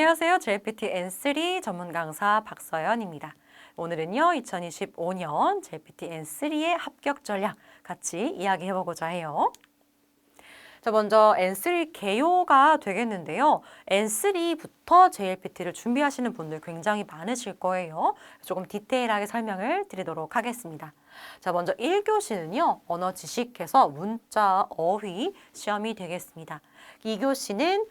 안녕하세요. JLPT N3 전문 강사 박서연입니다. 오늘은요, 2025년 JLPT N3의 합격 전략 같이 이야기해보고자 해요. 자, 먼저 N3 개요가 되겠는데요. N3부터 JLPT를 준비하시는 분들 굉장히 많으실 거예요. 조금 디테일하게 설명을 드리도록 하겠습니다. 자, 먼저 1교시는요, 언어 지식해서 문자, 어휘 시험이 되겠습니다. 2교시는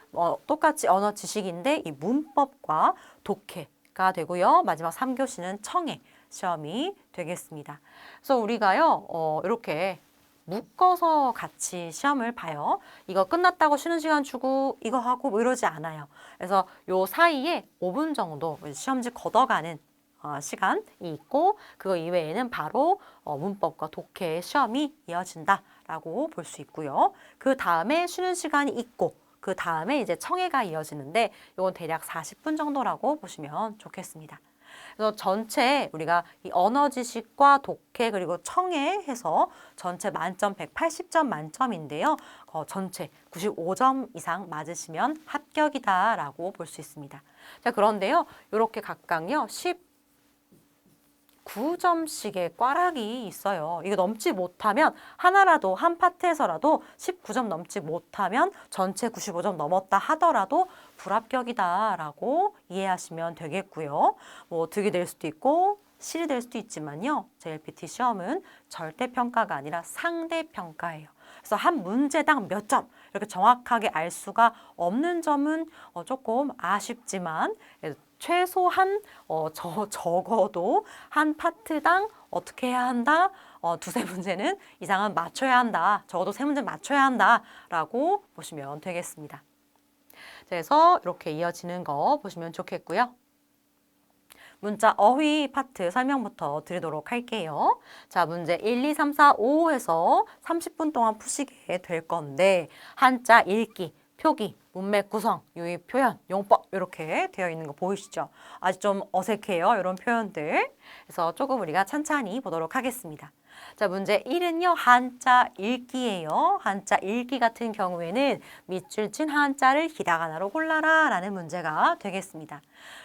똑같이 언어 지식인데 이 문법과 독해가 되고요. 마지막 3교시는 청해 시험이 되겠습니다. 그래서 우리가요, 이렇게 묶어서 같이 시험을 봐요. 이거 끝났다고 쉬는 시간 주고 이거 하고 뭐 이러지 않아요. 그래서 요 사이에 5분 정도 시험지 걷어가는 시간이 있고 그거 이외에는 바로 문법과 독해 시험이 이어진다라고 볼 수 있고요. 그 다음에 쉬는 시간이 있고 그 다음에 이제 청해가 이어지는데 이건 대략 40분 정도라고 보시면 좋겠습니다. 그래서 전체 우리가 이 언어 지식과 독해 그리고 청해 해서 전체 만점 180점 만점인데요. 전체 95점 이상 맞으시면 합격이다라고 볼 수 있습니다. 자, 그런데요. 이렇게 각각요. 19점씩의 꽈락이 있어요. 이거 넘지 못하면 하나라도 한 파트에서라도 19점 넘지 못하면 전체 95점 넘었다 하더라도 불합격이다라고 이해하시면 되겠고요. 뭐 득이 될 수도 있고 실이 될 수도 있지만요. JLPT 시험은 절대평가가 아니라 상대평가예요. 그래서 한 문제당 몇 점 이렇게 정확하게 알 수가 없는 점은 조금 아쉽지만 최소한 적어도 한 파트당 어떻게 해야 한다? 두세 문제는 이상은 맞춰야 한다. 적어도 세 문제 맞춰야 한다라고 보시면 되겠습니다. 그래서 이렇게 이어지는 거 보시면 좋겠고요. 문자 어휘 파트 설명부터 드리도록 할게요. 자, 문제 1, 2, 3, 4, 5 해서 30분 동안 푸시게 될 건데 한자 읽기, 표기, 문맥 구성, 유의 표현, 용법 이렇게 되어 있는 거 보이시죠? 아직 좀 어색해요. 이런 표현들. 그래서 조금 우리가 찬찬히 보도록 하겠습니다. 자, 문제 1은요. 한자 읽기예요. 한자 읽기 같은 경우에는 밑줄 친 한자를 히라가나로 골라라 라는 문제가 되겠습니다.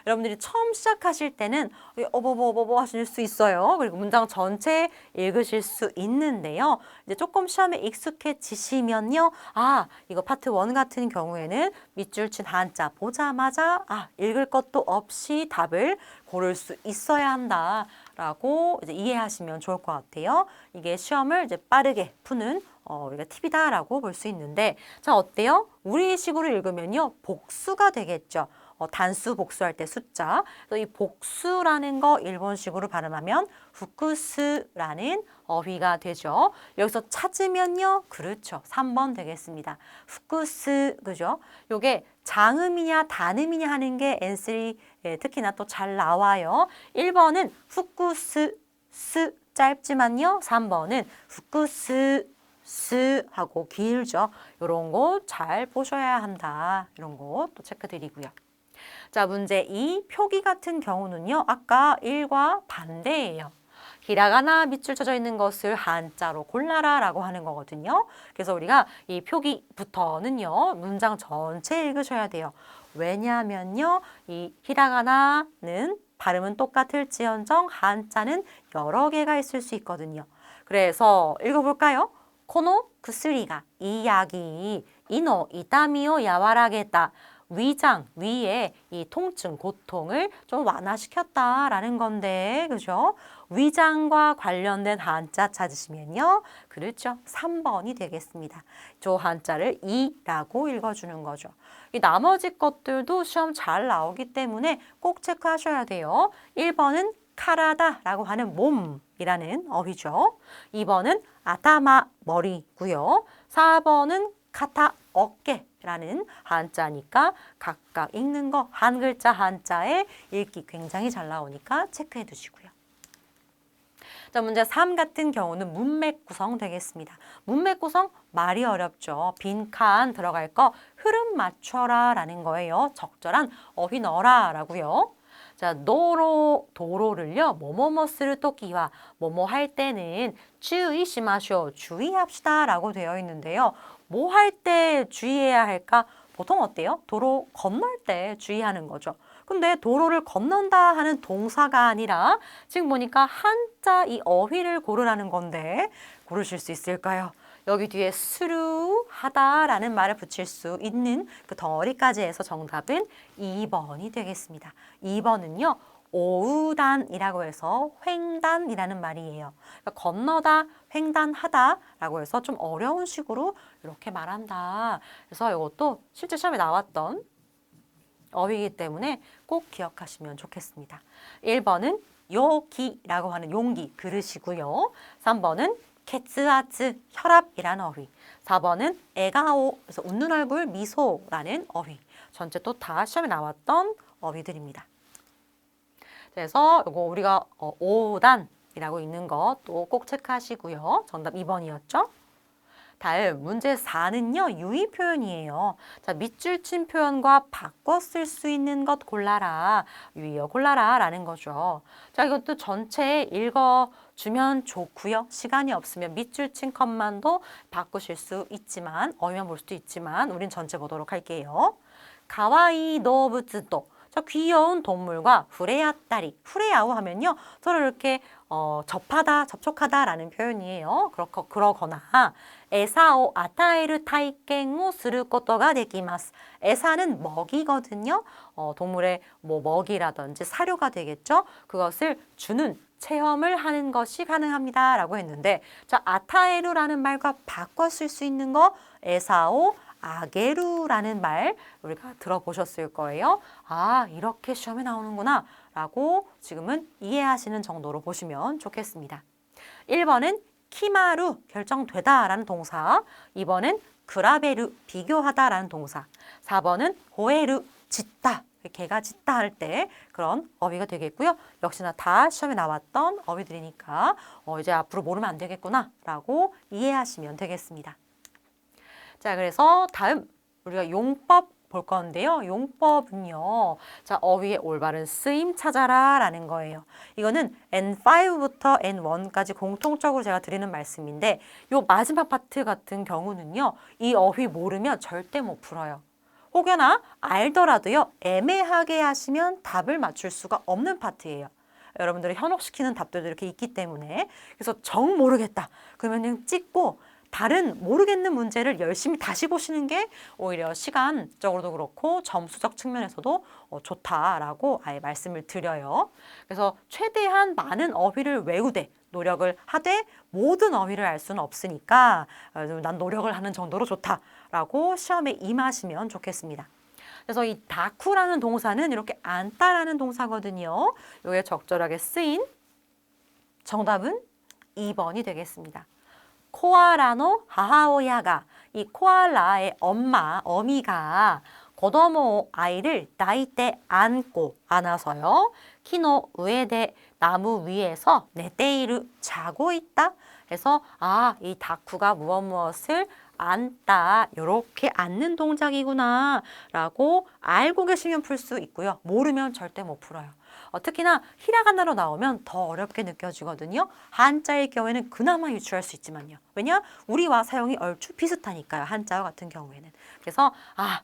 여러분들이 처음 시작하실 때는 어버버버버 하실 수 있어요. 그리고 문장 전체 읽으실 수 있는데요. 이제 조금 시험에 익숙해지시면요. 아, 이거 파트 1 같은 경우에는 밑줄 친 한자 보자마자 읽을 것도 없이 답을 고를 수 있어야 한다라고 이제 이해하시면 좋을 것 같아요. 이게 시험을 이제 빠르게 푸는 우리가 팁이다라고 볼 수 있는데 자, 어때요? 우리식으로 읽으면요. 복수가 되겠죠. 단수 복수할 때 숫자. 이 복수라는 거 일본식으로 발음하면 후쿠스라는 어휘가 되죠. 여기서 찾으면요. 그렇죠. 3번 되겠습니다. 후쿠스, 그죠? 요게 장음이냐 단음이냐 하는 게 N3 특히나 또 잘 나와요. 1번은 후쿠스, 스 짧지만요. 3번은 후쿠스, 스 하고 길죠. 이런 거 잘 보셔야 한다. 이런 거 또 체크 드리고요. 자, 문제 2, 표기 같은 경우는요. 아까 1과 반대예요. 히라가나 밑줄 쳐져 있는 것을 한자로 골라라 라고 하는 거거든요. 그래서 우리가 이 표기부터는요. 문장 전체 읽으셔야 돼요. 왜냐하면요. 이 히라가나는 발음은 똑같을지언정 한자는 여러 개가 있을 수 있거든요. 그래서 읽어볼까요? 코노 구스리가 이 약이 이노 이타미오 야와라겠다. 위장, 위에 이 통증, 고통을 좀 완화시켰다라는 건데, 그죠? 위장과 관련된 한자 찾으시면요. 그렇죠. 3번이 되겠습니다. 저 한자를 이라고 읽어주는 거죠. 이 나머지 것들도 시험 잘 나오기 때문에 꼭 체크하셔야 돼요. 1번은 카라다라고 하는 몸이라는 어휘죠. 2번은 아타마, 머리고요. 4번은 카타, 어깨라는 한자니까 각각 읽는 거 한 글자 한자에 읽기 굉장히 잘 나오니까 체크해 두시고요. 자, 문제 3 같은 경우는 문맥 구성 되겠습니다. 문맥 구성 말이 어렵죠. 빈칸 들어갈 거 흐름 맞춰라 라는 거예요. 적절한 어휘 넣어라 라고요. 자, 도로를요. 뭐뭐뭐 쓸 토끼와 뭐뭐 할 때는 주의시마쇼 주의합시다 라고 되어 있는데요. 뭐 할 때 주의해야 할까? 보통 어때요? 도로 건널 때 주의하는 거죠. 근데 도로를 건넌다 하는 동사가 아니라 지금 보니까 한자 이 어휘를 고르라는 건데 고르실 수 있을까요? 여기 뒤에 수루하다라는 말을 붙일 수 있는 그 덩어리까지 해서 정답은 2번이 되겠습니다. 2번은요. 오우단이라고 해서 횡단이라는 말이에요. 그러니까 건너다, 횡단하다라고 해서 좀 어려운 식으로 이렇게 말한다. 그래서 이것도 실제 시험에 나왔던 어휘이기 때문에 꼭 기억하시면 좋겠습니다. 1번은 요기라고 하는 용기, 그릇이고요. 3번은 케츠아츠, 혈압이라는 어휘. 4번은 에가오, 그래서 웃는 얼굴, 미소라는 어휘. 전체 또 다 시험에 나왔던 어휘들입니다. 그래서 이거 우리가 5단이라고 있는 거 또 꼭 체크하시고요. 정답 2번이었죠? 다음 문제 4는요. 유의 표현이에요. 자, 밑줄 친 표현과 바꿔 쓸 수 있는 것 골라라. 유의어 골라라 라는 거죠. 자, 이것도 전체 읽어주면 좋고요. 시간이 없으면 밑줄 친 컷만도 바꾸실 수 있지만 어휘만 볼 수도 있지만 우린 전체 보도록 할게요. 가와이 노부츠도 자, 귀여운 동물과 후레야따리, 후레야오 하면요. 서로 이렇게 접하다, 접촉하다라는 표현이에요. 그러거나 에사오 아타에르 타이켄오 스루 것도가 되기마스. 에사는 먹이거든요. 동물의 뭐 먹이라든지 사료가 되겠죠. 그것을 주는 체험을 하는 것이 가능합니다. 라고 했는데 자, 아타에르라는 말과 바꿔 쓸 수 있는 거 에사오 아게루라는 말 우리가 들어보셨을 거예요. 아, 이렇게 시험에 나오는구나 라고 지금은 이해하시는 정도로 보시면 좋겠습니다. 1번은 키마루, 결정되다 라는 동사. 2번은 그라베루, 비교하다 라는 동사. 4번은 호에루, 짖다, 개가 짖다 할 때 그런 어휘가 되겠고요. 역시나 다 시험에 나왔던 어휘들이니까 이제 앞으로 모르면 안 되겠구나 라고 이해하시면 되겠습니다. 자, 그래서 다음 우리가 용법 볼 건데요. 용법은요. 자, 어휘의 올바른 쓰임 찾아라 라는 거예요. 이거는 N5부터 N1까지 공통적으로 제가 드리는 말씀인데 요 마지막 파트 같은 경우는요. 이 어휘 모르면 절대 못 풀어요. 혹여나 알더라도요. 애매하게 하시면 답을 맞출 수가 없는 파트예요. 여러분들이 현혹시키는 답들도 이렇게 있기 때문에 그래서 정 모르겠다. 그러면 그냥 찍고 다른 모르겠는 문제를 열심히 다시 보시는 게 오히려 시간적으로도 그렇고 점수적 측면에서도 좋다라고 아예 말씀을 드려요. 그래서 최대한 많은 어휘를 외우되 노력을 하되 모든 어휘를 알 수는 없으니까 난 노력을 하는 정도로 좋다라고 시험에 임하시면 좋겠습니다. 그래서 이 다쿠라는 동사는 이렇게 앉다라는 동사거든요. 이게 적절하게 쓰인 정답은 2번이 되겠습니다. 코알라노 하하오야가 이 코알라의 어미가 고도모 아이를 나이때 안아서요. 키노 우에데 나무 위에서 네테이루 자고 있다. 해서 이 다쿠가 무엇을 앉다 이렇게 앉는 동작이구나 라고 알고 계시면 풀 수 있고요. 모르면 절대 못 풀어요. 특히나 히라가나로 나오면 더 어렵게 느껴지거든요. 한자일 경우에는 그나마 유추할 수 있지만요. 왜냐? 우리와 사용이 얼추 비슷하니까요. 한자와 같은 경우에는. 그래서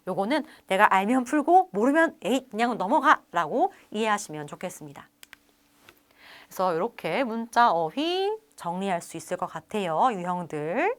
요거는 내가 알면 풀고 모르면 에이 그냥 넘어가 라고 이해하시면 좋겠습니다. 그래서 이렇게 문자 어휘 정리할 수 있을 것 같아요. 유형들.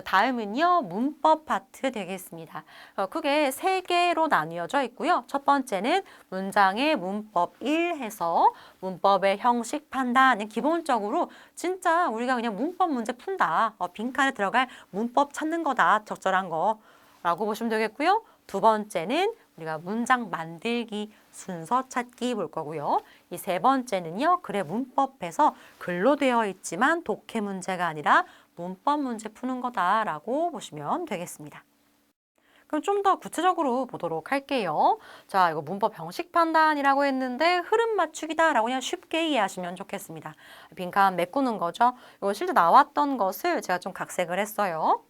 다음은요. 문법 파트 되겠습니다. 크게 3개로 나뉘어져 있고요. 첫 번째는 문장의 문법 1 해서 문법의 형식 판단. 기본적으로 진짜 우리가 그냥 문법 문제 푼다. 빈칸에 들어갈 문법 찾는 거다. 적절한 거라고 보시면 되겠고요. 두 번째는 우리가 문장 만들기 순서 찾기 볼 거고요. 이 세 번째는요. 글의 문법에서 글로 되어 있지만 독해 문제가 아니라 문법 문제 푸는 거다라고 보시면 되겠습니다. 그럼 좀 더 구체적으로 보도록 할게요. 자, 이거 문법 형식 판단이라고 했는데 흐름 맞추기다라고 그냥 쉽게 이해하시면 좋겠습니다. 빈칸 메꾸는 거죠. 이거 실제 나왔던 것을 제가 좀 각색을 했어요.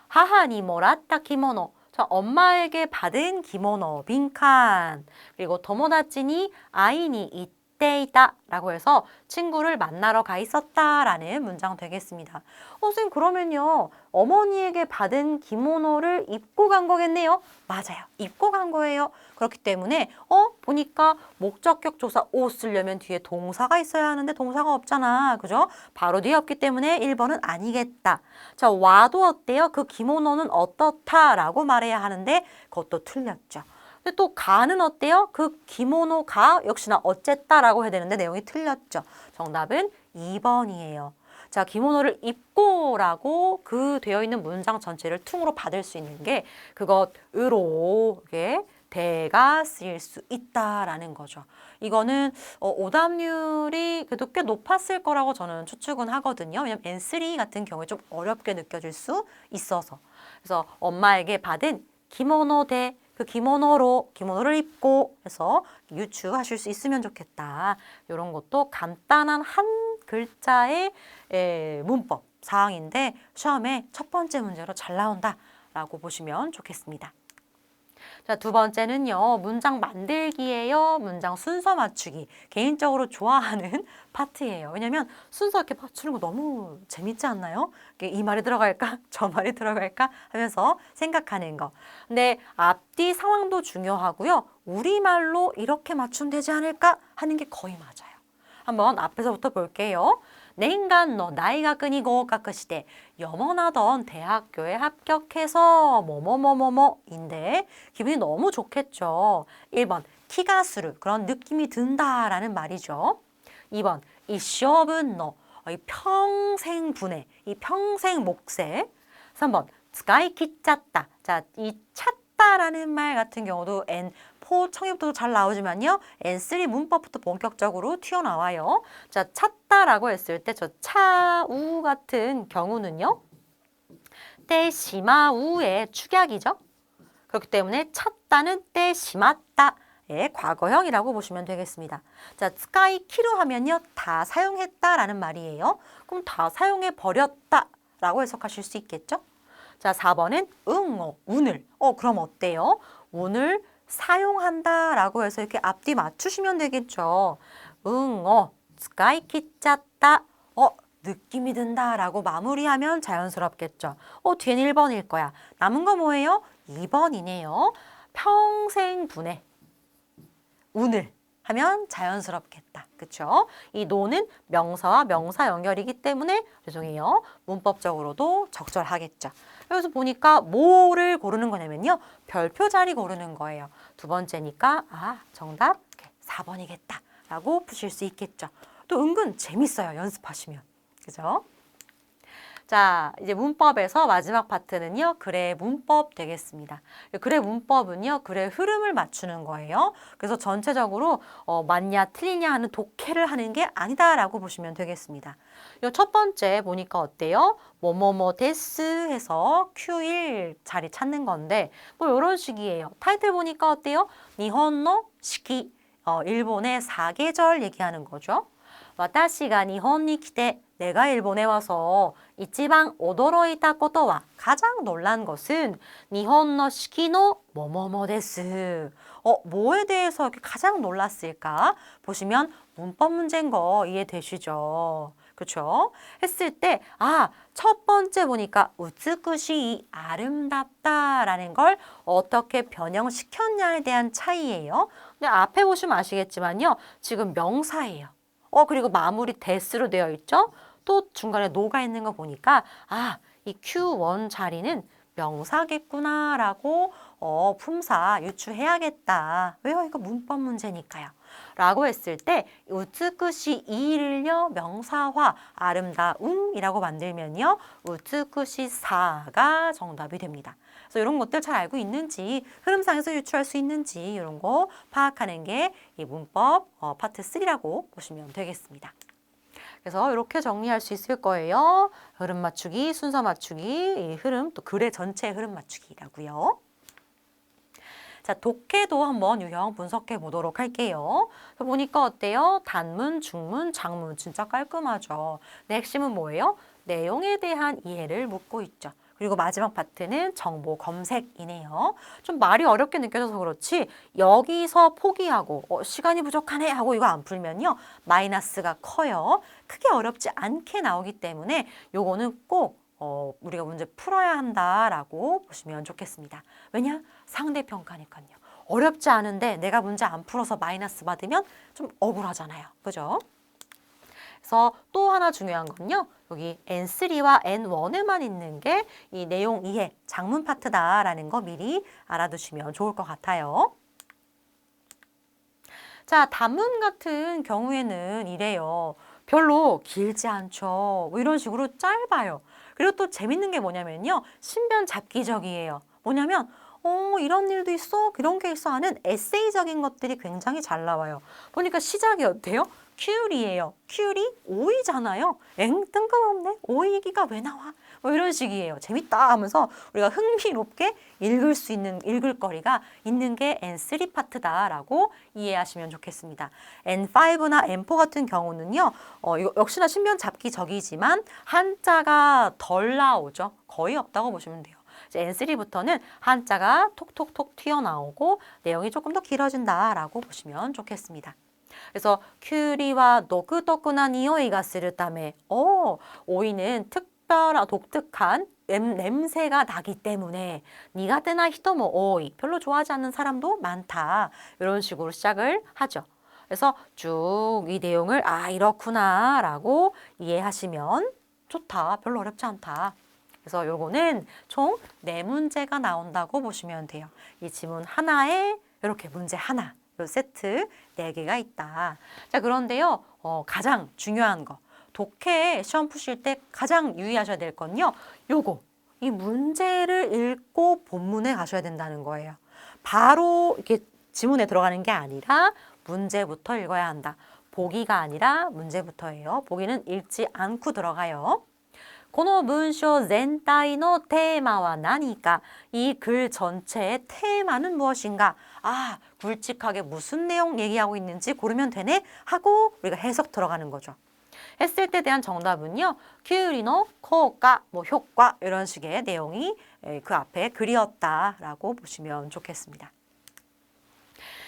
하하니 모라타 기모노. 자, 엄마에게 받은 기모노 빈칸. 그리고 도모다치니 아이니 이때 이때이다 라고 해서 친구를 만나러 가 있었다 라는 문장 되겠습니다. 선생님 그러면요 어머니에게 받은 기모노를 입고 간 거겠네요. 맞아요. 입고 간 거예요. 그렇기 때문에 보니까 목적격 조사 옷 쓰려면 뒤에 동사가 있어야 하는데 동사가 없잖아. 그죠? 바로 뒤에 없기 때문에 1번은 아니겠다. 자, 와도 어때요? 그 기모노는 어떻다 라고 말해야 하는데 그것도 틀렸죠. 근데 또 가는 어때요? 그 기모노가 역시나 어쨌다라고 해야 되는데 내용이 틀렸죠. 정답은 2번이에요. 자, 기모노를 입고라고 그 되어 있는 문장 전체를 퉁으로 받을 수 있는 게 그것으로 이게 대가 쓰일 수 있다라는 거죠. 이거는 오답률이 그래도 꽤 높았을 거라고 저는 추측은 하거든요. 왜냐면 N3 같은 경우에 좀 어렵게 느껴질 수 있어서. 그래서 엄마에게 받은 기모노 대 그 기모노를 입고 해서 유추하실 수 있으면 좋겠다. 이런 것도 간단한 한 글자의 문법 사항인데 시험에 첫 번째 문제로 잘 나온다라고 보시면 좋겠습니다. 자, 두 번째는요. 문장 만들기예요. 문장 순서 맞추기. 개인적으로 좋아하는 파트예요. 왜냐면 순서 이렇게 맞추는 거 너무 재밌지 않나요? 이 말이 들어갈까? 저 말이 들어갈까? 하면서 생각하는 거. 근데 앞뒤 상황도 중요하고요. 우리말로 이렇게 맞추면 되지 않을까? 하는 게 거의 맞아요. 한번 앞에서부터 볼게요. 내인간 너 나이가 끊이고 깎으시되 염원하던 대학교에 합격해서 뭐뭐뭐뭐뭐인데 기분이 너무 좋겠죠. 1번 키가 스루 그런 느낌이 든다라는 말이죠. 2번 이 시업은 너 이 평생 분해 이 평생 몫에 3번 스카이 키 짰다. 자, 이 찼다라는 말 같은 경우도 N4 청입도 잘 나오지만요. N3 문법부터 본격적으로 튀어나와요. 자, 찼다라고 했을 때 저 차우 같은 경우는요. 때 시마우의 축약이죠. 그렇기 때문에 찼다는 때 심았다. 의 과거형이라고 보시면 되겠습니다. 자, 스카이 키루 하면요. 다 사용했다라는 말이에요. 그럼 다 사용해 버렸다라고 해석하실 수 있겠죠? 자, 4번은 운을. 그럼 어때요? 운을 사용한다라고 해서 이렇게 앞뒤 맞추시면 되겠죠. 스카이 키 짰다. 느낌이 든다라고 마무리하면 자연스럽겠죠. 뒤엔 1번일 거야. 남은 거 뭐예요? 2번이네요. 평생 분해. 운을 하면 자연스럽겠다. 그쵸? 이 노는 명사와 명사 연결이기 때문에 죄송해요. 문법적으로도 적절하겠죠. 여기서 보니까 뭐를 고르는 거냐면요. 별표 자리 고르는 거예요. 두 번째니까 정답 4번이겠다 라고 푸실 수 있겠죠. 또 은근 재밌어요. 연습하시면. 그죠? 자, 이제 문법에서 마지막 파트는요. 글의 문법 되겠습니다. 글의 문법은요. 글의 흐름을 맞추는 거예요. 그래서 전체적으로 맞냐 틀리냐 하는 독해를 하는 게 아니다라고 보시면 되겠습니다. 이 첫 번째 보니까 어때요? 뭐뭐뭐 데스 해서 Q1 자리 찾는 건데 뭐 이런 식이에요. 타이틀 보니까 어때요? 니혼노 시키 일본의 사계절 얘기하는 거죠. 와타시가 니혼니 키테 내가 일본에 와서 이치방 오도로이타 코토와 가장 놀란 것은 니혼노 시키노 뭐뭐뭐 데스. 뭐에 대해서 이렇게 가장 놀랐을까? 보시면 문법 문제인 거 이해되시죠? 그렇죠? 했을 때 첫 번째 보니까 우츠쿠시 아름답다라는 걸 어떻게 변형시켰냐에 대한 차이예요. 근데 앞에 보시면 아시겠지만요. 지금 명사예요. 그리고 마무리 데스로 되어 있죠. 또 중간에 노가 있는 거 보니까 이 Q1 자리는 명사겠구나라고 품사 유추해야겠다. 왜요? 이거 문법 문제니까요. 라고 했을 때 우츠쿠시 이를요 명사화 아름다움이라고 만들면요 우츠쿠시사가 정답이 됩니다. 그래서 이런 것들 잘 알고 있는지 흐름상에서 유추할 수 있는지 이런 거 파악하는 게 이 문법 파트 3라고 보시면 되겠습니다. 그래서 이렇게 정리할 수 있을 거예요. 흐름 맞추기, 순서 맞추기, 이 흐름 또 글의 전체 흐름 맞추기라고요. 자, 독해도 한번 유형 분석해 보도록 할게요. 보니까 어때요? 단문, 중문, 장문 진짜 깔끔하죠. 근데 핵심은 뭐예요? 내용에 대한 이해를 묻고 있죠. 그리고 마지막 파트는 정보 검색이네요. 좀 말이 어렵게 느껴져서 그렇지 여기서 포기하고 시간이 부족하네 하고 이거 안 풀면요. 마이너스가 커요. 크게 어렵지 않게 나오기 때문에 요거는 꼭 우리가 문제 풀어야 한다라고 보시면 좋겠습니다. 왜냐? 상대평가니까요. 어렵지 않은데 내가 문제 안 풀어서 마이너스 받으면 좀 억울하잖아요. 그죠? 그래서 또 하나 중요한 건요. 여기 N3와 N1에만 있는 게 이 내용 이해, 작문 파트다라는 거 미리 알아두시면 좋을 것 같아요. 자, 단문 같은 경우에는 이래요. 별로 길지 않죠. 뭐 이런 식으로 짧아요. 그리고 또 재밌는 게 뭐냐면요. 신변 잡기적이에요. 뭐냐면 이런 일도 있어? 그런 게 있어? 하는 에세이적인 것들이 굉장히 잘 나와요. 보니까 시작이 어때요? 큐리예요. 큐리 오이잖아요. 뜬금없네. 오이 얘기가 왜 나와? 뭐 이런 식이에요. 재밌다 하면서 우리가 흥미롭게 읽을 수 있는 읽을 거리가 있는 게 N3 파트다라고 이해하시면 좋겠습니다. N5나 N4 같은 경우는요. 이거 역시나 신변 잡기적이지만 한자가 덜 나오죠. 거의 없다고 보시면 돼요. N3부터는 한자가 톡톡톡 튀어나오고 내용이 조금 더 길어진다라고 보시면 좋겠습니다. 그래서 큐리와 독특한匂いがするため오이는 특별한 독특한 냄새가 나기 때문에 니가테나 히토모 오이 별로 좋아하지 않는 사람도 많다. 이런 식으로 시작을 하죠. 그래서 쭉 이 내용을 이렇구나 라고 이해하시면 좋다. 별로 어렵지 않다. 그래서 요거는 총 4문제가 나온다고 보시면 돼요. 이 지문 하나에 이렇게 문제 하나, 요 세트 4개가 있다. 자, 그런데요, 가장 중요한 거. 독해 시험 푸실 때 가장 유의하셔야 될 건요, 요거. 이 문제를 읽고 본문에 가셔야 된다는 거예요. 바로 이렇게 지문에 들어가는 게 아니라 문제부터 읽어야 한다. 보기가 아니라 문제부터예요. 보기는 읽지 않고 들어가요. この文章全体のテーマは何か? 이 글 전체의 테마는 무엇인가? 굵직하게 무슨 내용 얘기하고 있는지 고르면 되네? 하고 우리가 해석 들어가는 거죠. 했을 때 대한 정답은요. 큐리노 효과, 효과 이런 식의 내용이 그 앞에 글이었다라고 보시면 좋겠습니다.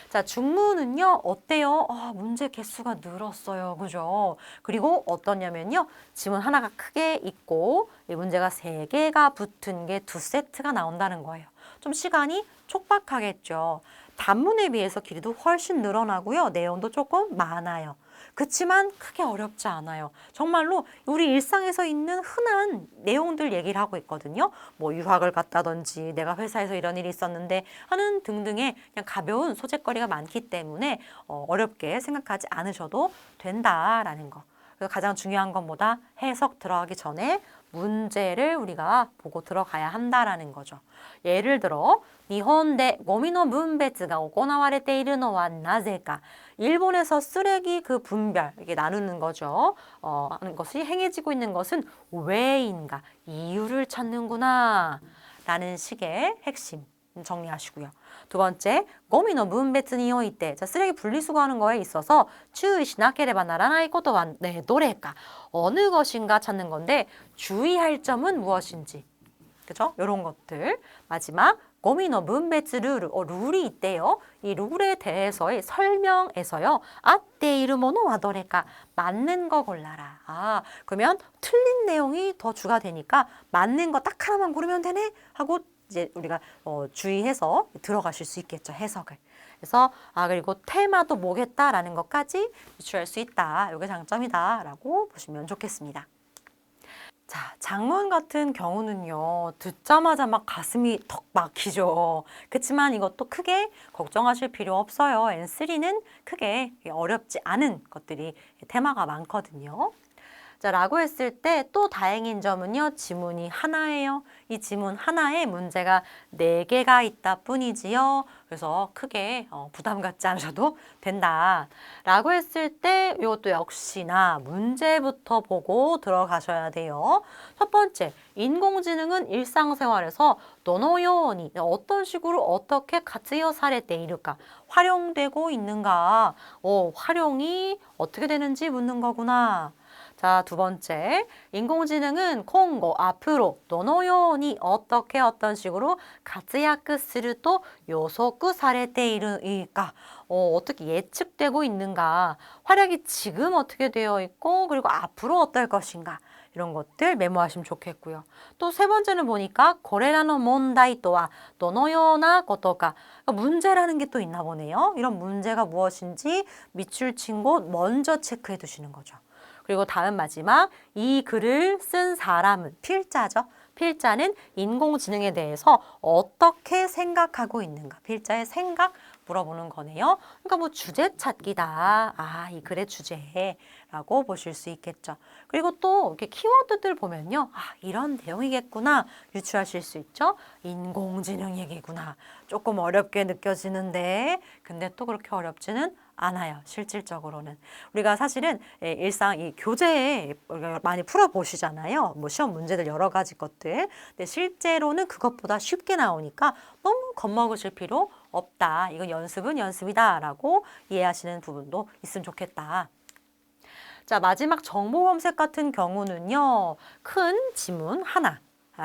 자, 중문은요, 어때요? 문제 개수가 늘었어요. 그죠? 그리고 어떠냐면요, 지문 하나가 크게 있고, 이 문제가 3개가 붙은 게 2세트가 나온다는 거예요. 좀 시간이 촉박하겠죠. 단문에 비해서 길이도 훨씬 늘어나고요, 내용도 조금 많아요. 그렇지만 크게 어렵지 않아요. 정말로 우리 일상에서 있는 흔한 내용들 얘기를 하고 있거든요. 뭐 유학을 갔다든지 내가 회사에서 이런 일이 있었는데 하는 등등의 그냥 가벼운 소재거리가 많기 때문에 어렵게 생각하지 않으셔도 된다라는 거. 그래서 가장 중요한 것보다 해석 들어가기 전에 문제를 우리가 보고 들어가야 한다라는 거죠. 예를 들어 일본대 고미노 분배가 行われているのはなぜか? 일본에서 쓰레기 그 분별, 이게 나누는 거죠. 하는 것이 행해지고 있는 것은 왜인가? 이유를 찾는구나. 라는 식의 핵심 정리하시고요. 두 번째, 고미노 분배에において, 자, 쓰레기 분리수거하는 거에 있어서 注意しなければならないことはどれか? 어느 것인가 찾는 건데 주의할 점은 무엇인지. 그죠? 이런 것들. 마지막, 고미노 분배츠 룰, 룰이 있대요. 이 룰에 대해서의 설명에서요. 아떼이르 모노와 도레까? 맞는 거 골라라. 그러면 틀린 내용이 더 주가 되니까 맞는 거 딱 하나만 고르면 되네? 하고 이제 우리가 주의해서 들어가실 수 있겠죠. 해석을. 그래서 그리고 테마도 뭐겠다라는 것까지 유추할 수 있다. 이게 장점이다라고 보시면 좋겠습니다. 자, 장문 같은 경우는요, 듣자마자 막 가슴이 턱 막히죠. 그렇지만 이것도 크게 걱정하실 필요 없어요. N3는 크게 어렵지 않은 것들이 테마가 많거든요. 자, 라고 했을 때 또 다행인 점은요, 지문이 하나예요. 이 지문 하나에 문제가 4개가 있다 뿐이지요. 그래서 크게 부담 갖지 않으셔도 된다. 라고 했을 때 이것도 역시나 문제부터 보고 들어가셔야 돼요. 첫 번째, 인공지능은 일상생활에서 도노요니 어떤 식으로 어떻게活用されているか, 활용되고 있는가, 활용이 어떻게 되는지 묻는 거구나. 자, 두 번째. 인공지능은 콩고 앞으로 노노요니 어떻게 어떤 식으로 가츠야쿠すると 요소쿠 사레테 이르일까? 어떻게 예측되고 있는가? 활약이 지금 어떻게 되어 있고 그리고 앞으로 어떨 것인가? 이런 것들 메모하시면 좋겠고요. 또 세 번째는 보니까 고레라노 문다이 또한 도노요나 것도가 문제라는 게 또 있나 보네요. 이런 문제가 무엇인지 밑줄 친 곳 먼저 체크해 두시는 거죠. 그리고 다음 마지막 이 글을 쓴 사람은 필자죠. 필자는 인공지능에 대해서 어떻게 생각하고 있는가. 필자의 생각 물어보는 거네요. 그러니까 뭐 주제 찾기다. 아, 이 글의 주제라고 보실 수 있겠죠. 그리고 또 이렇게 키워드들 보면요. 아, 이런 내용이겠구나. 유추하실 수 있죠. 인공지능 얘기구나. 조금 어렵게 느껴지는데 근데 또 그렇게 어렵지는 않아요. 실질적으로는. 우리가 사실은 일상 이 교재에 많이 풀어보시잖아요. 뭐 시험 문제들 여러 가지 것들. 근데 실제로는 그것보다 쉽게 나오니까 너무 겁먹으실 필요 없다. 이건 연습은 연습이다. 라고 이해하시는 부분도 있으면 좋겠다. 자, 마지막 정보 검색 같은 경우는요. 큰 지문 하나.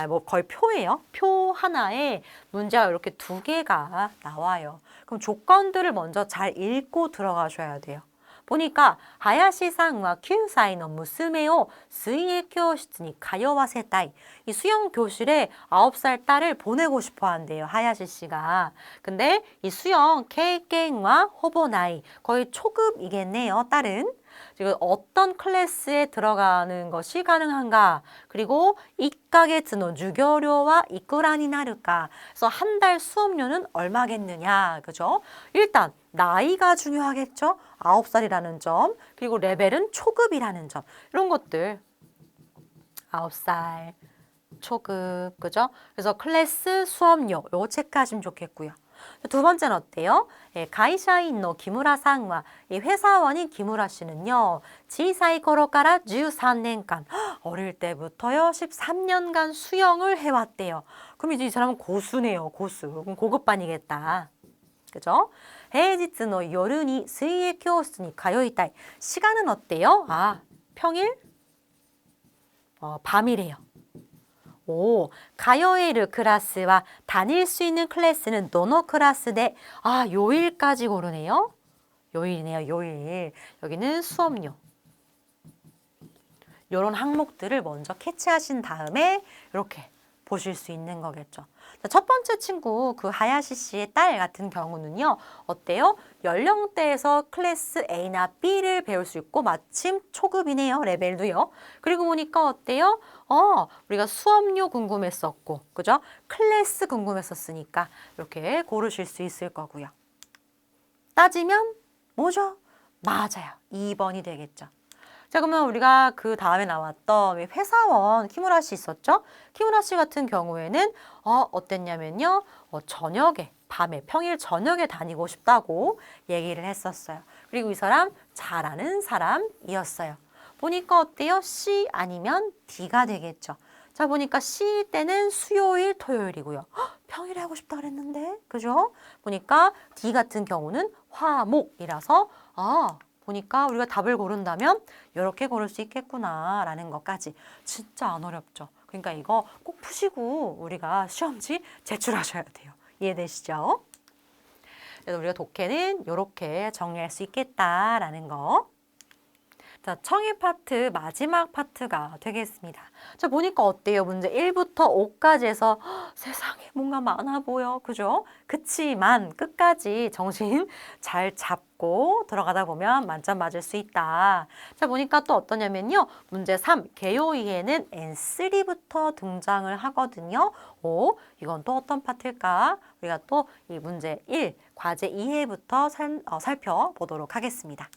뭐 거의 표예요. 표 하나에 문제가 이렇게 두 개가 나와요. 그럼 조건들을 먼저 잘 읽고 들어가셔야 돼요. 보니까 하야시さんは 9歳の娘を 水泳教室に通わせたい. 이 수영 교실에 9살 딸을 보내고 싶어 한대요. 하야시 씨가. 근데 이 수영経験は ほぼない. 거의 초급이겠네요. 딸은. 지금 어떤 클래스에 들어가는 것이 가능한가? 그리고 1ヶ月の 授業料は 이쿠라니 나를까? 그래서 한 달 수업료는 얼마겠느냐? 그죠? 일단 나이가 중요하겠죠? 9살이라는 점, 그리고 레벨은 초급이라는 점. 이런 것들 9살, 초급, 그죠? 그래서 클래스 수업료 요거 체크하시면 좋겠고요. 두 번째는 어때요? 가이샤인의 기무라さんは 이 회사원인 기무라 씨는요. 小さい頃から 13년간 어릴 때부터요 13년간 수영을 해왔대요. 그럼 이제 이 사람은 고수네요. 고수. 그럼 고급반이겠다. 그죠? 平日の夜に 水泳教室に 通いたい. 시간은 어때요? 아, 평일? 밤이래요. 오, 가요에르 클래스와 다닐 수 있는 클래스는 노노 클래스대. 아, 요일까지 고르네요. 요일이네요, 요일. 여기는 수업료. 이런 항목들을 먼저 캐치하신 다음에 이렇게 보실 수 있는 거겠죠. 자, 첫 번째 친구, 그 하야시 씨의 딸 같은 경우는요. 어때요? 연령대에서 클래스 A나 B를 배울 수 있고 마침 초급이네요. 레벨도요. 그리고 보니까 어때요? 우리가 수업료 궁금했었고, 그죠? 클래스 궁금했었으니까 이렇게 고르실 수 있을 거고요. 따지면 뭐죠? 맞아요. 2번이 되겠죠. 자, 그러면 우리가 그 다음에 나왔던 회사원 키무라 씨 있었죠? 키무라 씨 같은 경우에는 어땠냐면요. 저녁에, 밤에, 평일 저녁에 다니고 싶다고 얘기를 했었어요. 그리고 이 사람 잘하는 사람이었어요. 보니까 어때요? C 아니면 D가 되겠죠. 자, 보니까 C일 때는 수요일, 토요일이고요. 평일에 하고 싶다 그랬는데, 그죠? 보니까 D 같은 경우는 화목이라서 보니까 우리가 답을 고른다면 이렇게 고를 수 있겠구나라는 것까지 진짜 안 어렵죠. 그러니까 이거 꼭 푸시고 우리가 시험지 제출하셔야 돼요. 이해되시죠? 그래서 우리가 독해는 이렇게 정리할 수 있겠다라는 거. 자, 청의 파트 마지막 파트가 되겠습니다. 자, 보니까 어때요? 문제 1부터 5까지 해서 세상에 뭔가 많아 보여. 그죠? 그치만 끝까지 정신 잘 잡고 들어가다 보면 만점 맞을 수 있다. 자, 보니까 또 어떠냐면요. 문제 3, 개요이에는 N3부터 등장을 하거든요. 이건 또 어떤 파트일까? 우리가 또 이 문제 1, 과제 2회부터 살펴보도록 하겠습니다.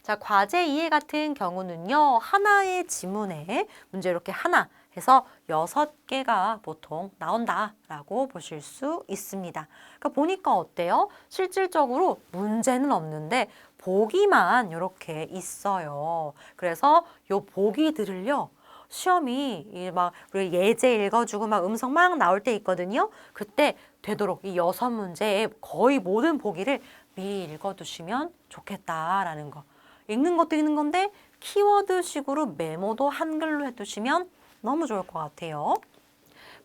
자, 과제 2회 같은 경우는요. 하나의 지문에 문제 이렇게 하나 해서 6개가 보통 나온다라고 보실 수 있습니다. 그러니까 보니까 어때요? 실질적으로 문제는 없는데 보기만 이렇게 있어요. 그래서 요 보기들을요. 시험이 막 우리 예제 읽어주고 막 음성 막 나올 때 있거든요. 그때 되도록 이 6문제의 거의 모든 보기를 미리 읽어두시면 좋겠다라는 거. 읽는 것도 읽는 건데 키워드식으로 메모도 한글로 해두시면 너무 좋을 것 같아요.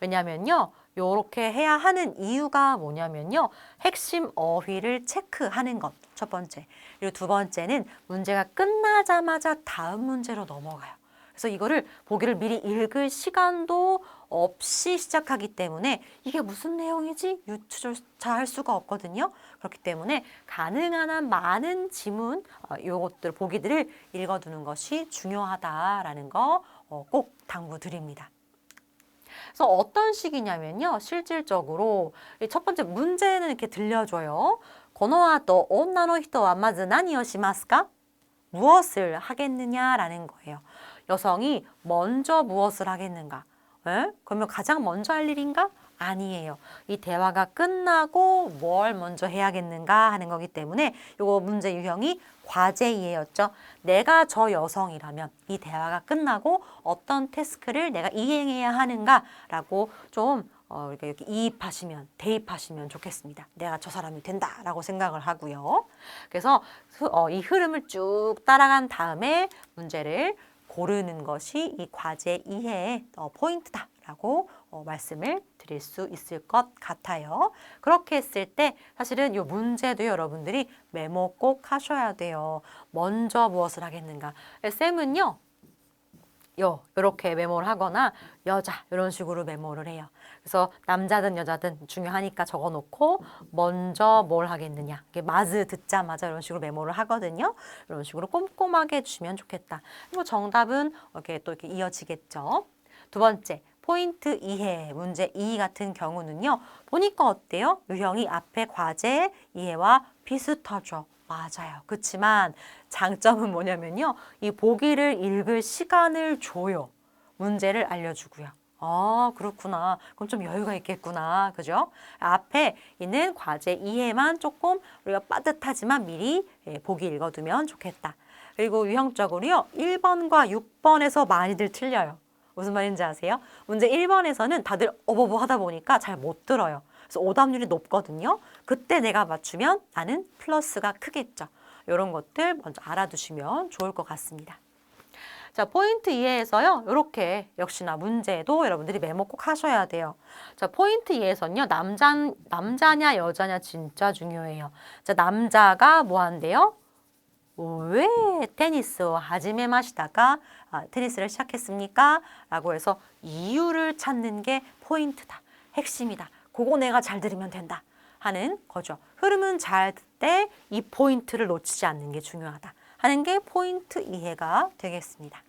왜냐면요. 요렇게 해야 하는 이유가 뭐냐면요. 핵심 어휘를 체크하는 것, 첫 번째. 그리고 두 번째는 문제가 끝나자마자 다음 문제로 넘어가요. 그래서 이거를 보기를 미리 읽을 시간도 없이 시작하기 때문에 이게 무슨 내용이지? 유추조차 할 수가 없거든요. 그렇기 때문에 가능한 한 많은 지문, 요것들 보기들을 읽어두는 것이 중요하다라는 거 꼭 당부드립니다. 그래서 어떤 식이냐면요. 실질적으로 첫 번째 문제는 이렇게 들려줘요. この後女の人はまず何をしますか? 무엇을 하겠느냐라는 거예요. 여성이 먼저 무엇을 하겠는가? 에? 그러면 가장 먼저 할 일인가? 아니에요. 이 대화가 끝나고 뭘 먼저 해야겠는가 하는 거기 때문에 이거 문제 유형이 과제 이해였죠. 내가 저 여성이라면 이 대화가 끝나고 어떤 태스크를 내가 이행해야 하는가라고 좀 이렇게 이입하시면, 대입하시면 좋겠습니다. 내가 저 사람이 된다라고 생각을 하고요. 그래서 이 흐름을 쭉 따라간 다음에 문제를 고르는 것이 이 과제 이해의 포인트다라고 말씀을 드릴 수 있을 것 같아요. 그렇게 했을 때 사실은 이 문제도 여러분들이 메모 꼭 하셔야 돼요. 먼저 무엇을 하겠는가. 쌤은요. 이렇게 메모를 하거나 여자 이런 식으로 메모를 해요. 그래서 남자든 여자든 중요하니까 적어놓고 먼저 뭘 하겠느냐. 이게 마즈 듣자마자 이런 식으로 메모를 하거든요. 이런 식으로 꼼꼼하게 해주시면 좋겠다. 그리고 정답은 이렇게 또 이렇게 이어지겠죠. 두 번째, 포인트 이해, 문제 2 같은 경우는요. 보니까 어때요? 유형이 앞에 과제 이해와 비슷하죠. 맞아요. 그렇지만 장점은 뭐냐면요. 이 보기를 읽을 시간을 줘요. 문제를 알려주고요. 아, 그렇구나. 그럼 좀 여유가 있겠구나. 그죠? 앞에 있는 과제 이해만 조금 우리가 빠듯하지만 미리 보기 읽어두면 좋겠다. 그리고 유형적으로요. 1번과 6번에서 많이들 틀려요. 무슨 말인지 아세요? 문제 1번에서는 다들 어버버 하다 보니까 잘 못 들어요. 그래서 오답률이 높거든요. 그때 내가 맞추면 나는 플러스가 크겠죠. 이런 것들 먼저 알아두시면 좋을 것 같습니다. 자, 포인트 2에서요. 이렇게 역시나 문제도 여러분들이 메모 꼭 하셔야 돼요. 자, 포인트 2에서는요. 남자냐 여자냐 진짜 중요해요. 자, 남자가 뭐 한대요? 왜 테니스 하지메 마시다가 테니스를 시작했습니까? 라고 해서 이유를 찾는 게 포인트다. 핵심이다. 그거 내가 잘 들으면 된다 하는 거죠. 흐름은 잘 들 때 이 포인트를 놓치지 않는 게 중요하다 하는 게 포인트 이해가 되겠습니다.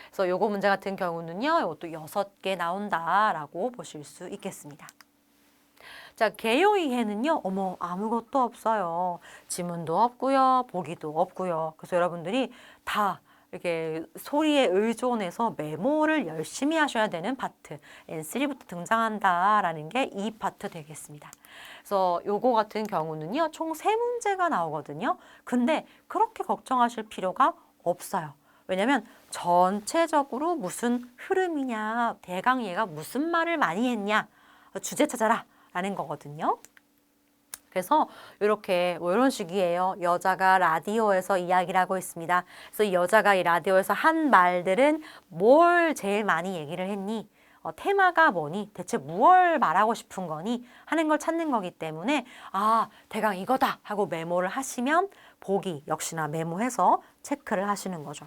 그래서 요거 문제 같은 경우는요. 이것도 6개 나온다라고 보실 수 있겠습니다. 자, 개요 이해는요. 어머, 아무것도 없어요. 지문도 없고요. 보기도 없고요. 그래서 여러분들이 다 이렇게 소리에 의존해서 메모를 열심히 하셔야 되는 파트 N3부터 등장한다라는 게 이 파트 되겠습니다. 그래서 요거 같은 경우는요. 총 3문제가 나오거든요. 근데 그렇게 걱정하실 필요가 없어요. 왜냐면 전체적으로 무슨 흐름이냐, 대강 얘가 무슨 말을 많이 했냐, 주제 찾아라 라는 거거든요. 그래서 이렇게 뭐 이런 식이에요. 여자가 라디오에서 이야기를 하고 있습니다. 그래서 이 여자가 이 라디오에서 한 말들은 뭘 제일 많이 얘기를 했니? 테마가 뭐니? 대체 무엇을 말하고 싶은 거니? 하는 걸 찾는 거기 때문에 아, 대강 이거다 하고 메모를 하시면 보기 역시나 메모해서 체크를 하시는 거죠.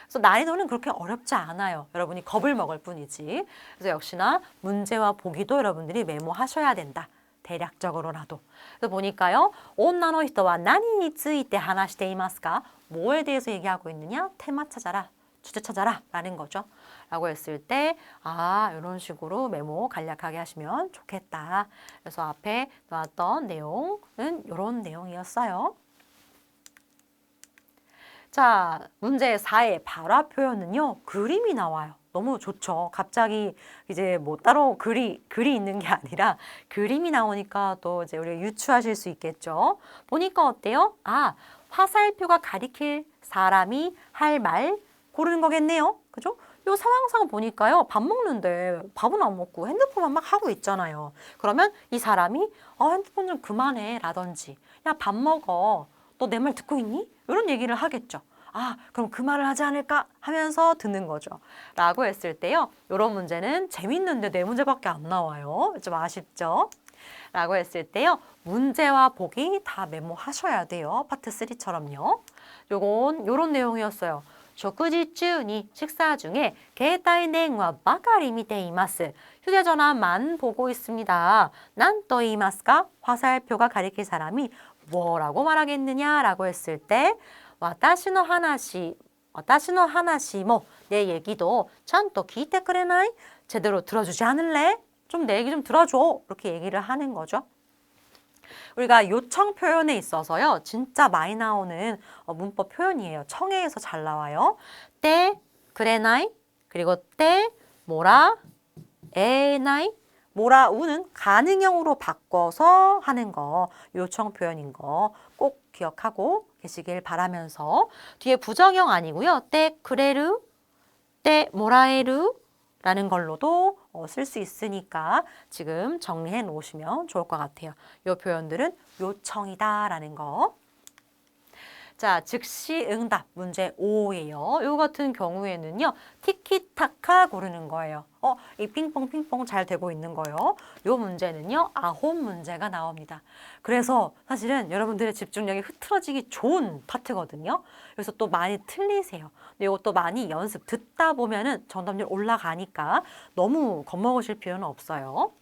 그래서 난이도는 그렇게 어렵지 않아요. 여러분이 겁을 먹을 뿐이지. 그래서 역시나 문제와 보기도 여러분들이 메모하셔야 된다. 대략적으로라도. 그래서 보니까요. 女の人は何について話していますか? 뭐에 대해서 얘기하고 있느냐? 테마 찾아라. 주제 찾아라. 라는 거죠. 라고 했을 때 아, 이런 식으로 메모 간략하게 하시면 좋겠다. 그래서 앞에 나왔던 내용은 이런 내용이었어요. 자, 문제 4의 발화 표현은요. 그림이 나와요. 너무 좋죠. 갑자기 이제 뭐 따로 글이 있는 게 아니라 그림이 나오니까 또 이제 우리가 유추하실 수 있겠죠. 보니까 어때요? 아, 화살표가 가리킬 사람이 할 말 고르는 거겠네요. 그죠? 요 상황상 보니까요. 밥 먹는데 밥은 안 먹고 핸드폰만 막 하고 있잖아요. 그러면 이 사람이 핸드폰 좀 그만해 라든지 야, 밥 먹어. 너 내 말 듣고 있니? 이런 얘기를 하겠죠. 아, 그럼 그 말을 하지 않을까 하면서 듣는 거죠. 라고 했을 때요. 이런 문제는 재밌는데 네 문제밖에 안 나와요. 좀 아쉽죠? 라고 했을 때요. 문제와 보기 다 메모하셔야 돼요. 파트 3처럼요. 요런 내용이었어요. 食事中に 식사 중에 携帯電話ばかり見ています. 휴대전화만 보고 있습니다. なんと言いますか? 화살표가 가리킬 사람이 뭐라고 말하겠느냐라고 했을 때 私の話も 내 얘기도 ちゃんと聞いてくれない? 제대로 들어주지 않을래? 좀 내 얘기 좀 들어줘. 이렇게 얘기를 하는 거죠. 우리가 요청 표현에 있어서요. 진짜 많이 나오는 문법 표현이에요. 청해에서 잘 나와요. 때, 그래나이, 그리고 때, 뭐라, 에나이, 뭐라, 우는 가능형으로 바꿔서 하는 거, 요청 표현인 거 꼭 기억하고 계시길 바라면서 뒤에 부정형 아니고요. 때, 그래루, 때, 모라에루 라는 걸로도 쓸 수 있으니까 지금 정리해 놓으시면 좋을 것 같아요. 이 표현들은 요청이다 라는 거. 자, 즉시 응답 문제 5예요. 이 같은 경우에는요. 티키타카 고르는 거예요. 이 핑퐁 잘 되고 있는 거예요. 이 문제는요. 9문제가 나옵니다. 그래서 사실은 여러분들의 집중력이 흐트러지기 좋은 파트거든요. 그래서 또 많이 틀리세요. 근데 이것도 많이 연습 듣다 보면은 정답률 올라가니까 너무 겁먹으실 필요는 없어요.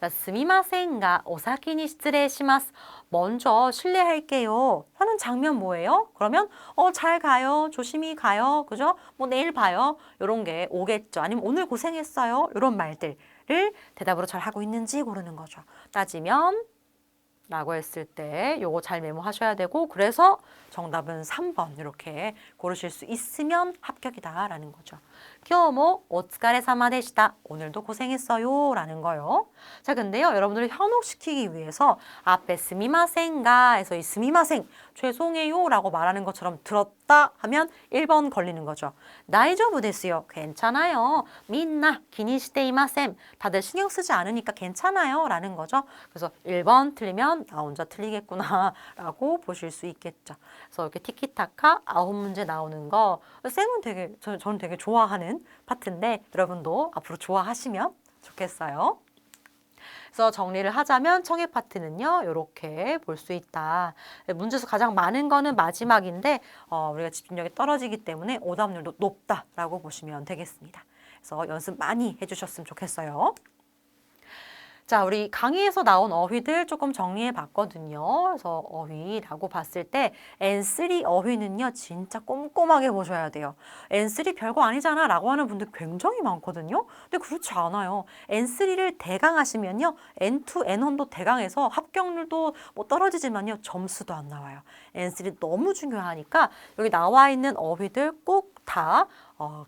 자, すみませんがお先に失礼します. 먼저 실례할게요. 하는 장면 뭐예요? 그러면 잘 가요. 조심히 가요. 그죠? 뭐 내일 봐요. 이런 게 오겠죠. 아니면 오늘 고생했어요. 이런 말들을 대답으로 잘 하고 있는지 고르는 거죠. 따지면 라고 했을 때 요거 잘 메모하셔야 되고 그래서 정답은 3번 이렇게 고르실 수 있으면 합격이다 라는 거죠. 今日もお疲れ様でした. 오늘도 고생했어요 라는 거요. 자, 근데요 여러분들을 현혹시키기 위해서 앞에 스미마센가에서 이 스미마센 죄송해요 라고 말하는 것처럼 들었다 하면 1번 걸리는 거죠. 다이조부 데스요. 괜찮아요. 민나 기니시테 이마셈. 다들 신경 쓰지 않으니까 괜찮아요 라는 거죠. 그래서 1번 틀리면 나 혼자 틀리겠구나 라고 보실 수 있겠죠. 그래서 이렇게 티키타카 9문제 나오는 거 쌤은 되게 저는 되게 좋아하는 파트인데 여러분도 앞으로 좋아하시면 좋겠어요. 그래서 정리를 하자면 청해 파트는요. 이렇게 볼 수 있다. 문제수 가장 많은 거는 마지막인데 우리가 집중력이 떨어지기 때문에 오답률도 높다라고 보시면 되겠습니다. 그래서 연습 많이 해주셨으면 좋겠어요. 자, 우리 강의에서 나온 어휘들 조금 정리해 봤거든요. 그래서 어휘라고 봤을 때 N3 어휘는요. 진짜 꼼꼼하게 보셔야 돼요. N3 별거 아니잖아 라고 하는 분들 굉장히 많거든요. 근데 그렇지 않아요. N3를 대강하시면요. N2, N1도 대강해서 합격률도 뭐 떨어지지만요. 점수도 안 나와요. N3 너무 중요하니까 여기 나와 있는 어휘들 꼭 다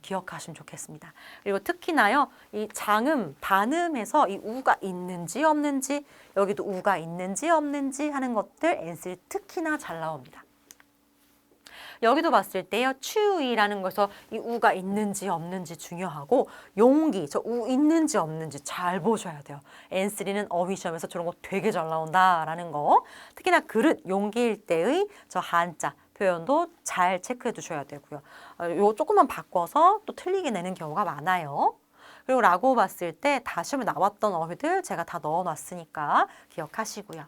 기억하시면 좋겠습니다. 그리고 특히나요, 이 장음, 반음에서 이 우가 있는지 없는지, 여기도 우가 있는지 없는지 하는 것들 N3 특히나 잘 나옵니다. 여기도 봤을 때요, 추위라는 것에서 이 우가 있는지 없는지 중요하고, 용기, 저 우 있는지 없는지 잘 보셔야 돼요. N3는 어휘 시험에서 저런 거 되게 잘 나온다라는 거. 특히나 그릇, 용기일 때의 저 한자. 표현도 잘 체크해 두셔야 되고요. 요 조금만 바꿔서 또 틀리게 내는 경우가 많아요. 그리고 라고 봤을 때 다 시험에 나왔던 어휘들 제가 다 넣어놨으니까 기억하시고요.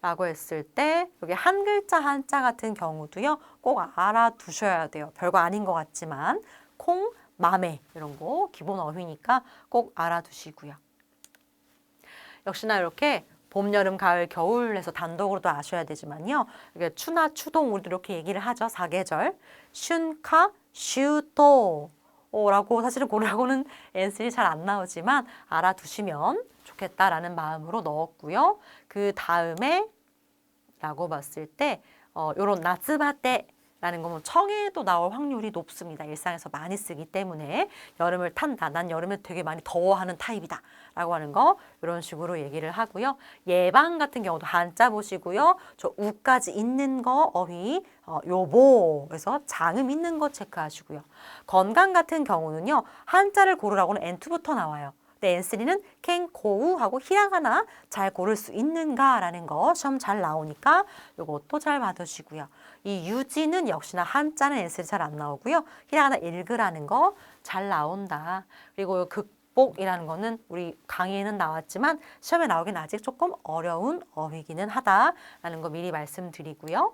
라고 했을 때 여기 한 글자 한자 같은 경우도요. 꼭 알아두셔야 돼요. 별거 아닌 것 같지만 콩, 맘에 이런 거 기본 어휘니까 꼭 알아두시고요. 역시나 이렇게 봄, 여름, 가을, 겨울 해서 단독으로도 아셔야 되지만요. 이게 추나 추동 우리도 이렇게 얘기를 하죠. 4계절. 슌카, 슈도 라고 사실은 고라고는 N3 잘 안 나오지만 알아두시면 좋겠다라는 마음으로 넣었고요. 그 다음에 라고 봤을 때 요런 나츠바테 라는 거면 청해도 나올 확률이 높습니다. 일상에서 많이 쓰기 때문에 여름을 탄다. 난 여름에 되게 많이 더워하는 타입이다. 라고 하는 거 이런 식으로 얘기를 하고요. 예방 같은 경우도 한자 보시고요. 저 우까지 있는 거 어휘 요보 그래서 장음 있는 거 체크하시고요. 건강 같은 경우는요. 한자를 고르라고는 N2부터 나와요. 근데 N3는 캔, 고우 하고 히라가나 잘 고를 수 있는가라는 거 시험 잘 나오니까 요것도 잘 봐두시고요. 이 유지는 역시나 한자는 N3 잘 안 나오고요. 히라가나 읽으라는 거 잘 나온다. 그리고 극복이라는 거는 우리 강의에는 나왔지만 시험에 나오긴 아직 조금 어려운 어휘기는 하다라는 거 미리 말씀드리고요.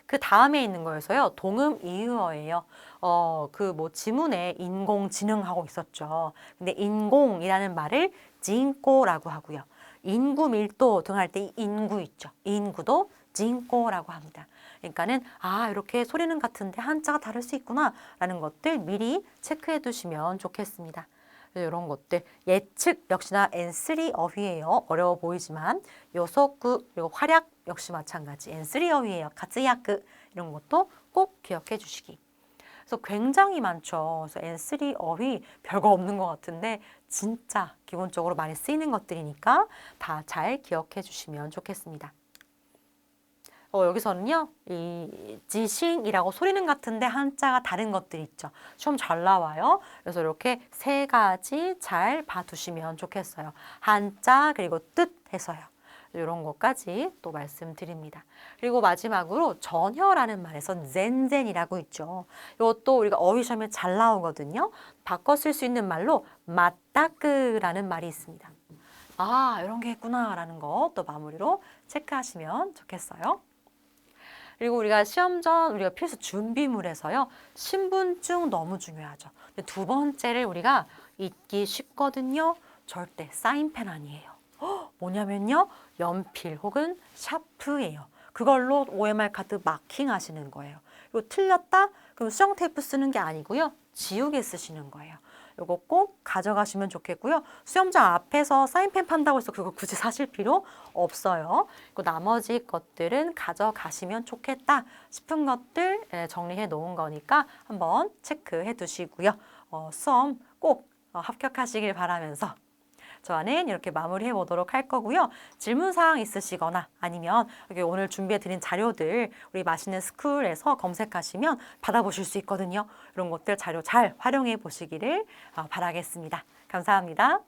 그 다음에 있는 거여서요. 동음 이의어예요. 지문에 인공지능하고 있었죠. 근데 인공이라는 말을 진꼬라고 하고요. 인구 밀도 등 할 때 인구 있죠. 인구도 진꼬라고 합니다. 그러니까는 이렇게 소리는 같은데 한자가 다를 수 있구나라는 것들 미리 체크해 두시면 좋겠습니다. 이런 것들 예측 역시나 N3 어휘예요. 어려워 보이지만 요소구 그리고 활약 역시 마찬가지 N3 어휘예요. 가츠야크 이런 것도 꼭 기억해 주시기. 그래서 굉장히 많죠. 그래서 N3 어휘 별거 없는 것 같은데 진짜 기본적으로 많이 쓰이는 것들이니까 다 잘 기억해 주시면 좋겠습니다. 여기서는요, 이 지싱이라고 소리는 같은데 한자가 다른 것들 있죠. 시험 잘 나와요. 그래서 이렇게 세 가지 잘 봐두시면 좋겠어요. 한자 그리고 뜻 해서요. 이런 것까지 또 말씀드립니다. 그리고 마지막으로 전혀라는 말에서 젠젠이라고 있죠. 이것도 우리가 어휘 시험에 잘 나오거든요. 바꿔 쓸 수 있는 말로 맞다끄라는 말이 있습니다. 이런 게 있구나라는 거 또 마무리로 체크하시면 좋겠어요. 그리고 우리가 시험 전 우리가 필수 준비물에서요. 신분증 너무 중요하죠. 근데 두 번째를 우리가 잊기 쉽거든요. 절대 사인펜 아니에요. 뭐냐면요. 연필 혹은 샤프예요. 그걸로 OMR 카드 마킹 하시는 거예요. 그리고 틀렸다? 그럼 수정 테이프 쓰는 게 아니고요. 지우개 쓰시는 거예요. 이거 꼭 가져가시면 좋겠고요. 수험장 앞에서 사인펜 판다고 해서 그거 굳이 사실 필요 없어요. 그리고 나머지 것들은 가져가시면 좋겠다 싶은 것들 정리해 놓은 거니까 한번 체크해 두시고요. 수험 꼭 합격하시길 바라면서 저는 이렇게 마무리해 보도록 할 거고요. 질문사항 있으시거나 아니면 여기 오늘 준비해 드린 자료들 우리 맛있는 스쿨에서 검색하시면 받아보실 수 있거든요. 이런 것들 자료 잘 활용해 보시기를 바라겠습니다. 감사합니다.